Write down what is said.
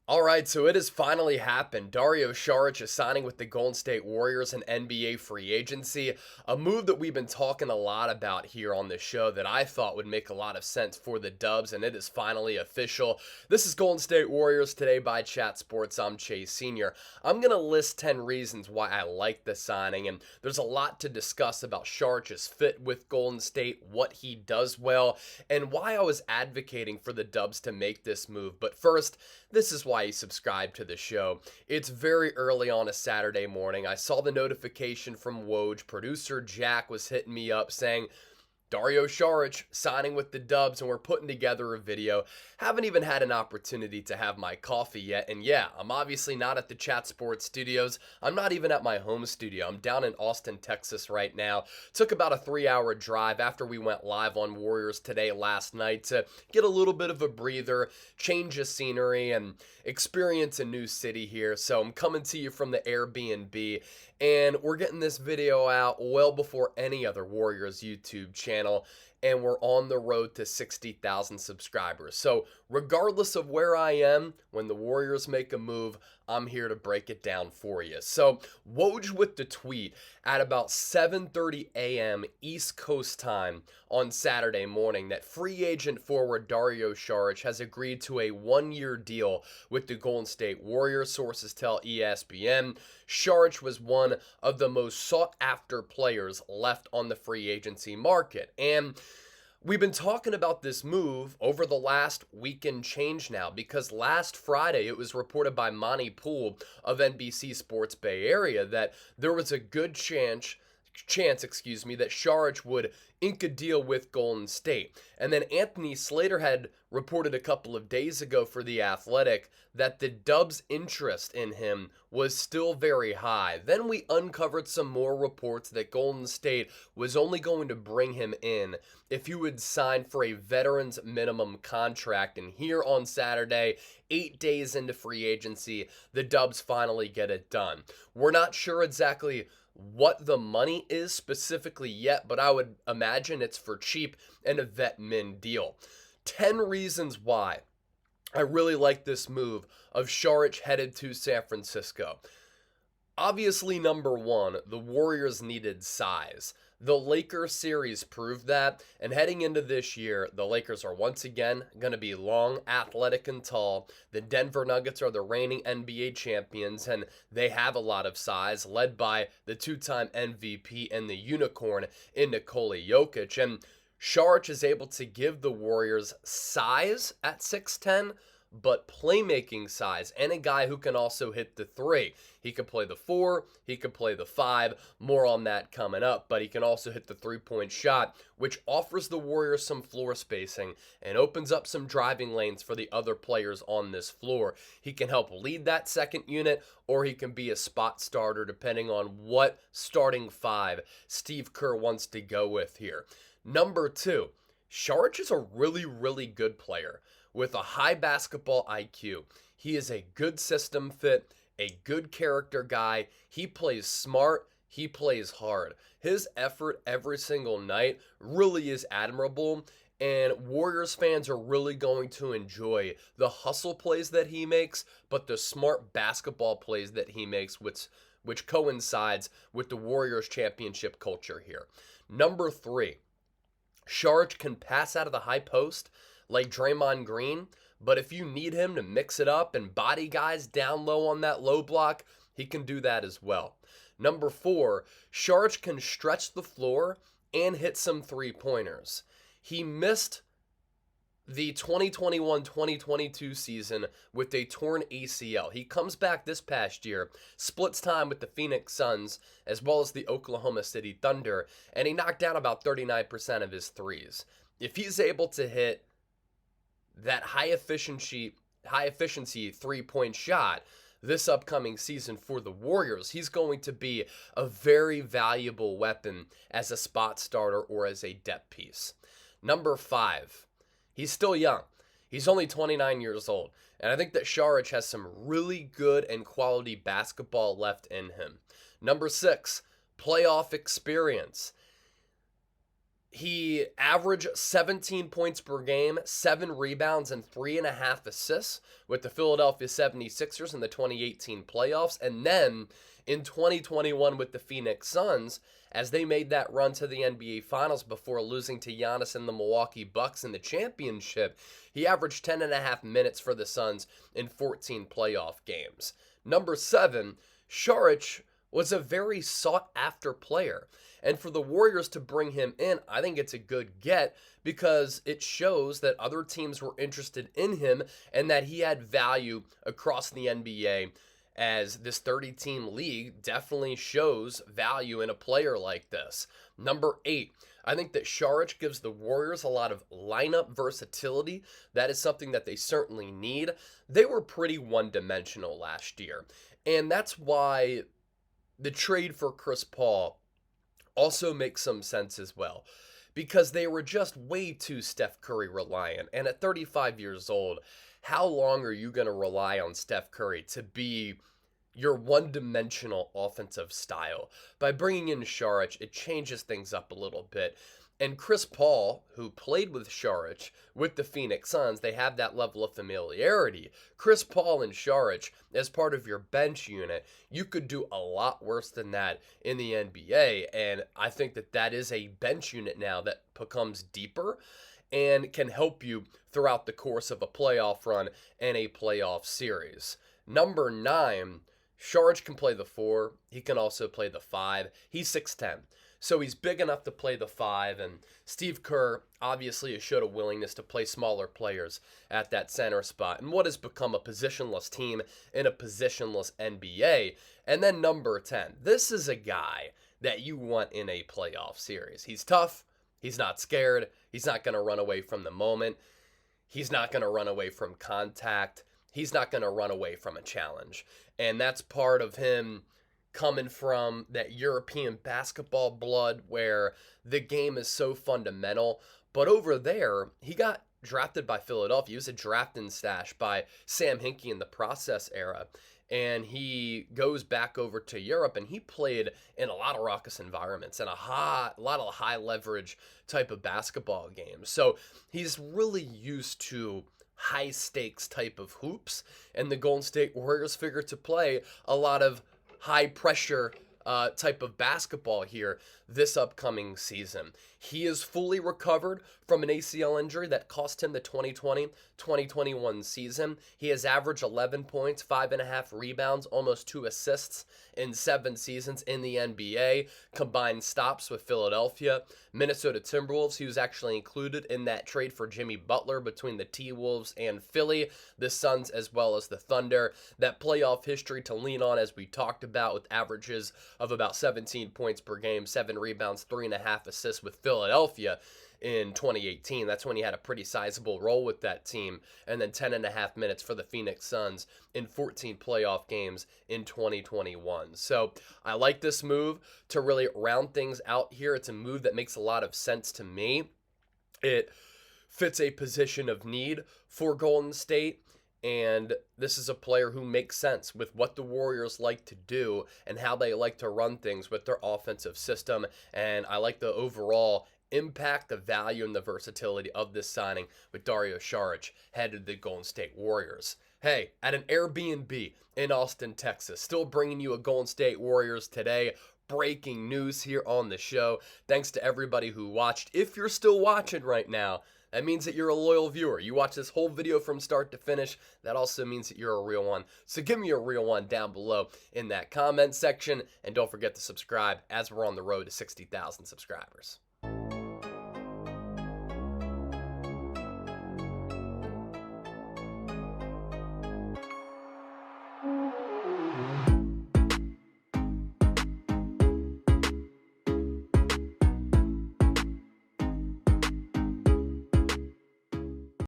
All right, so it has finally happened. Dario Saric is signing with the Golden State Warriors in NBA free agency, a move that we've been talking a lot about here on this show that I thought would make a lot of sense for the Dubs, and it is finally official. This is Golden State Warriors Today by Chat Sports. I'm Chase Sr. I'm going to list 10 reasons why I like the signing, and there's a lot to discuss about Saric's fit with Golden State, what he does well, and why I was advocating for the Dubs to make this move. But first, this is why you subscribe to the show. It's very early on a Saturday morning. I saw the notification from Woj. Producer Jack was hitting me up saying, Dario Saric signing with the Dubs, and we're putting together a video. Haven't even had an opportunity to have my coffee yet, and yeah, I'm obviously not at the Chat Sports studios. I'm not even at my home studio. I'm down in Austin, Texas right now. Took about a 3-hour drive after we went live on Warriors Today last night to get a little bit of a breather, change of scenery, and experience a new city here. So I'm coming to you from the Airbnb, and we're getting this video out well before any other Warriors YouTube channel, and we're on the road to 60,000 subscribers. So regardless of where I am, when the Warriors make a move, I'm here to break it down for you. So Woj with the tweet at about 7:30 a.m. East Coast time on Saturday morning that free agent forward Dario Saric has agreed to a 1-year deal with the Golden State Warriors. Sources tell ESPN Saric was one of the most sought-after players left on the free agency market. And we've been talking about this move over the last week and change now, because last Friday it was reported by Monty Poole of NBC Sports Bay Area that there was a good chance that Saric would ink a deal with Golden State. And then Anthony Slater had reported a couple of days ago for The Athletic that the Dubs' interest in him was still very high. Then we uncovered some more reports that Golden State was only going to bring him in if he would sign for a veteran's minimum contract. And here on Saturday, 8 days into free agency, the Dubs finally get it done. We're not sure exactly what the money is specifically yet, but I would imagine it's for cheap and a vet min deal. 10 reasons why I really like this move of Saric headed to San Francisco. Obviously, number one, the Warriors needed size. The Lakers series proved that, and heading into this year, the Lakers are once again going to be long, athletic, and tall. The Denver Nuggets are the reigning NBA champions, and they have a lot of size, led by the two-time MVP and the unicorn in Nikola Jokic. And Saric is able to give the Warriors size at 6'10", but playmaking size, and a guy who can also hit the three. He can play the 4, he can play the 5, more on that coming up, but he can also hit the three-point shot, which offers the Warriors some floor spacing and opens up some driving lanes for the other players on this floor. He can help lead that second unit, or he can be a spot starter depending on what starting 5 Steve Kerr wants to go with here. Number 2, Saric is a really, really good player with a high basketball IQ. He is a good system fit, a good character guy. He plays smart, he plays hard. His effort every single night really is admirable, and Warriors fans are really going to enjoy the hustle plays that he makes, but the smart basketball plays that he makes, which coincides with the Warriors championship culture here. Number 3, Saric can pass out of the high post like Draymond Green, but if you need him to mix it up and body guys down low on that low block, he can do that as well. Number 4, Saric can stretch the floor and hit some three-pointers. He missed the 2021-2022 season with a torn ACL. He comes back this past year, splits time with the Phoenix Suns as well as the Oklahoma City Thunder, and he knocked down about 39% of his threes. If he's able to hit that high efficiency three-point shot this upcoming season for the Warriors, he's going to be a very valuable weapon as a spot starter or as a depth piece. Number 5, he's still young. He's only 29 years old, and I think that Saric has some really good and quality basketball left in him. Number 6, playoff experience. He averaged 17 points per game, 7 rebounds, and 3.5 assists with the Philadelphia 76ers in the 2018 playoffs. And then in 2021 with the Phoenix Suns, as they made that run to the NBA Finals before losing to Giannis and the Milwaukee Bucks in the championship, he averaged 10.5 minutes for the Suns in 14 playoff games. Number 7, Saric was a very sought-after player. And for the Warriors to bring him in, I think it's a good get because it shows that other teams were interested in him and that he had value across the NBA, as this 30-team league definitely shows value in a player like this. Number 8, I think that Saric gives the Warriors a lot of lineup versatility. That is something that they certainly need. They were pretty one-dimensional last year, and that's why the trade for Chris Paul also makes some sense as well, because they were just way too Steph Curry reliant. And at 35 years old, how long are you going to rely on Steph Curry to be your one-dimensional offensive style? By bringing in Saric, it changes things up a little bit. And Chris Paul, who played with Saric with the Phoenix Suns, they have that level of familiarity. Chris Paul and Saric, as part of your bench unit, you could do a lot worse than that in the NBA. And I think that that is a bench unit now that becomes deeper and can help you throughout the course of a playoff run and a playoff series. Number 9, Saric can play the 4. He can also play the 5. He's 6'10", so he's big enough to play the 5, and Steve Kerr obviously has showed a willingness to play smaller players at that center spot in what has become a positionless team in a positionless NBA. And then number 10, this is a guy that you want in a playoff series. He's tough. He's not scared. He's not going to run away from the moment. He's not going to run away from contact. He's not going to run away from a challenge. And that's part of him coming from that European basketball blood where the game is so fundamental. But over there, he got drafted by Philadelphia. He was a draft-in stash by Sam Hinkie in the Process era. And he goes back over to Europe, and he played in a lot of raucous environments and a lot of high-leverage type of basketball games. So he's really used to high-stakes type of hoops, and the Golden State Warriors figure to play a lot of high-pressure type of basketball here this upcoming season. He is fully recovered from an ACL injury that cost him the 2020-2021 season. He has averaged 11 points, 5.5 rebounds, almost 2 assists in 7 seasons in the NBA. Combined stops with Philadelphia. Minnesota Timberwolves, he was actually included in that trade for Jimmy Butler between the T-Wolves and Philly, the Suns as well as the Thunder. That playoff history to lean on, as we talked about, with averages of about 17 points per game, 7 rebounds, 3.5 assists with Philadelphia in 2018. That's when he had a pretty sizable role with that team. And then 10.5 minutes for the Phoenix Suns in 14 playoff games in 2021. So I like this move to really round things out here. It's a move that makes a lot of sense to me. It fits a position of need for Golden State. And this is a player who makes sense with what the Warriors like to do and how they like to run things with their offensive system. And I like the overall impact, the value, and the versatility of this signing with Dario Saric headed to the Golden State Warriors. Hey, at an Airbnb in Austin, Texas, still bringing you a Golden State Warriors today. Breaking news here on the show. Thanks to everybody who watched. If you're still watching right now, that means that you're a loyal viewer. You watch this whole video from start to finish. That also means that you're a real one. So give me a real one down below in that comment section. And don't forget to subscribe as we're on the road to 60,000 subscribers.